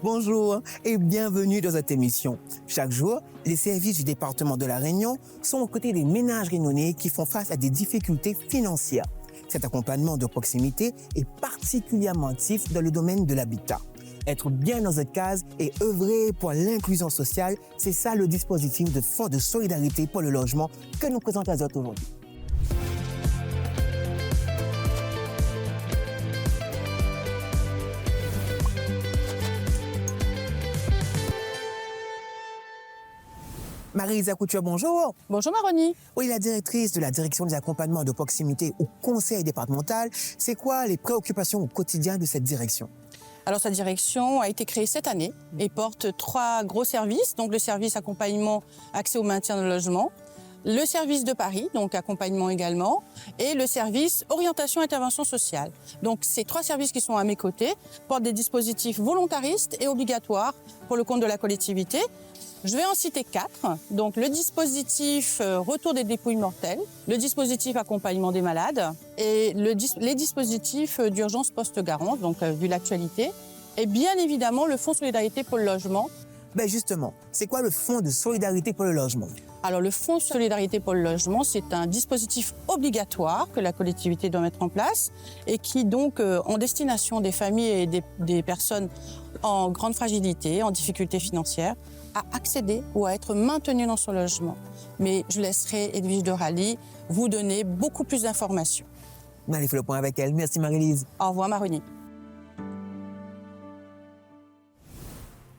Bonjour et bienvenue dans cette émission. Chaque jour, les services du département de La Réunion sont aux côtés des ménages réunionnais qui font face à des difficultés financières. Cet accompagnement de proximité est particulièrement actif dans le domaine de l'habitat. Être bien dans cette case et œuvrer pour l'inclusion sociale, c'est ça le dispositif de Fonds de solidarité pour le logement que nous présentons aujourd'hui. Marie-Lisa Couture, bonjour. Bonjour Maroni. Oui, la directrice de la direction des accompagnements de proximité au conseil départemental. C'est quoi les préoccupations au quotidien de cette direction? Alors sa direction a été créée cette année et porte 3 gros services. Donc le service accompagnement, accès au maintien de logement, le service de Paris, donc accompagnement également, et le service orientation et intervention sociale. Donc ces 3 services qui sont à mes côtés portent des dispositifs volontaristes et obligatoires pour le compte de la collectivité. Je vais en citer 4. Donc, le dispositif retour des dépouilles mortelles, le dispositif accompagnement des malades et les dispositifs d'urgence post-garance, donc vu l'actualité, et bien évidemment le Fonds Solidarité pour le logement. Ben justement, c'est quoi le Fonds de solidarité pour le logement? Alors, le Fonds Solidarité pour le logement, c'est un dispositif obligatoire que la collectivité doit mettre en place et qui donc en destination des familles et des personnes en grande fragilité, en difficulté financière, à accéder ou à être maintenu dans son logement. Mais je laisserai Edwige de Rally vous donner beaucoup plus d'informations. Allez, fait le point avec elle. Merci Marie-Lise. Au revoir Maroni.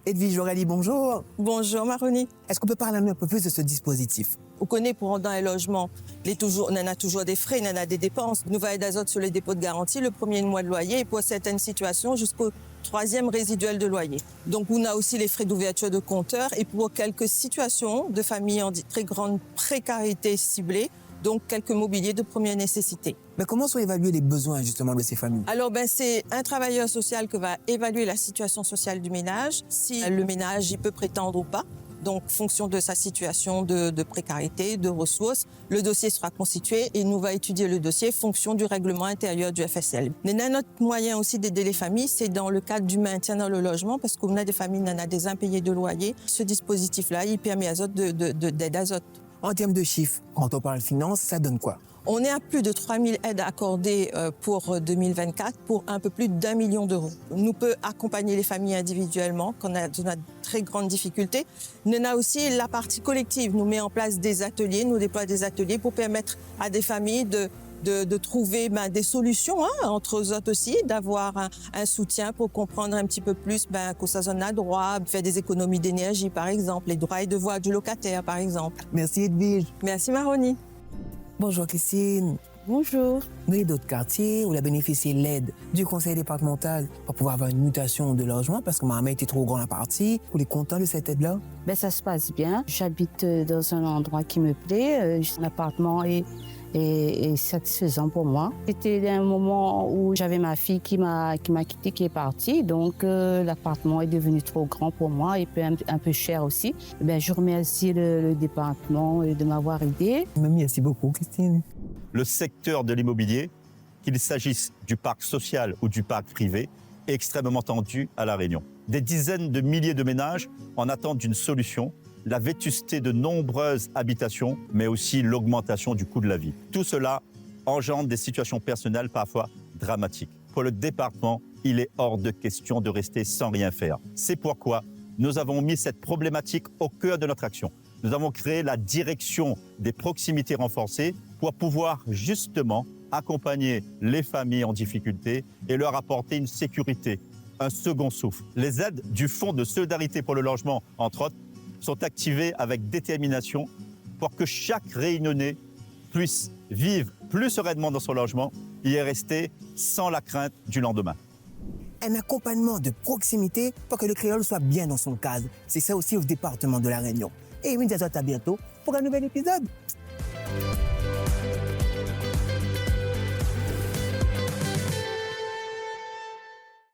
Edwige Aurélie, bonjour. Bonjour Maroni. Est-ce qu'on peut parler un peu plus de ce dispositif? On connaît pour rentrer dans les logements, on en a toujours des frais, on en a des dépenses. Nouvelle d'azote sur les dépôts de garantie, le premier mois de loyer et pour certaines situations jusqu'au 3e résiduel de loyer. Donc on a aussi les frais d'ouverture de compteur et pour quelques situations de familles en très grande précarité ciblée, donc quelques mobiliers de première nécessité. Mais comment sont évalués les besoins justement de ces familles? Alors c'est un travailleur social qui va évaluer la situation sociale du ménage, si le ménage y peut prétendre ou pas. Donc, fonction de sa situation de précarité, de ressources, le dossier sera constitué et nous va étudier le dossier fonction du règlement intérieur du FSL. Mais un autre moyen aussi d'aider les familles, c'est dans le cadre du maintien dans le logement, parce qu'on a des familles, on a des impayés de loyer. Ce dispositif-là, il permet d'aide azote. En termes de chiffres, quand on parle finance, ça donne quoi? On est à plus de 3000 aides accordées pour 2024 pour un peu plus d'1 million d'euros. Nous peut accompagner les familles individuellement quand on a de très grandes difficultés. Nous avons aussi la partie collective. Nous mettons en place des ateliers, nous déployons des ateliers pour permettre à des familles de trouver des solutions, entre eux aussi, d'avoir un soutien pour comprendre un petit peu plus qu'au ça a droit, faire des économies d'énergie par exemple, les droits et devoirs du locataire par exemple. Merci Edwige. Merci Maroni. Bonjour Christine. Bonjour. Vous avez d'autres quartiers où vous avez bénéficié de l'aide du conseil départemental pour pouvoir avoir une mutation de logement parce que ma maman était trop grande à partie. Vous êtes content de cette aide-là? Ça se passe bien. J'habite dans un endroit qui me plaît. L'appartement est satisfaisant pour moi. C'était un moment où j'avais ma fille qui m'a quitté, qui est partie. Donc l'appartement est devenu trop grand pour moi et un peu cher aussi. Je remercie le département de m'avoir aidé. Merci beaucoup Christine. Le secteur de l'immobilier, qu'il s'agisse du parc social ou du parc privé, est extrêmement tendu à La Réunion. Des dizaines de milliers de ménages en attendent une solution, la vétusté de nombreuses habitations, mais aussi l'augmentation du coût de la vie. Tout cela engendre des situations personnelles parfois dramatiques. Pour le département, il est hors de question de rester sans rien faire. C'est pourquoi nous avons mis cette problématique au cœur de notre action. Nous avons créé la direction des proximités renforcées pour pouvoir justement accompagner les familles en difficulté et leur apporter une sécurité, un second souffle. Les aides du Fonds de solidarité pour le logement, entre autres, sont activées avec détermination pour que chaque Réunionnais puisse vivre plus sereinement dans son logement et y rester sans la crainte du lendemain. Un accompagnement de proximité pour que le créole soit bien dans son cadre. C'est ça aussi au département de La Réunion. Et oui, à bientôt pour un nouvel épisode.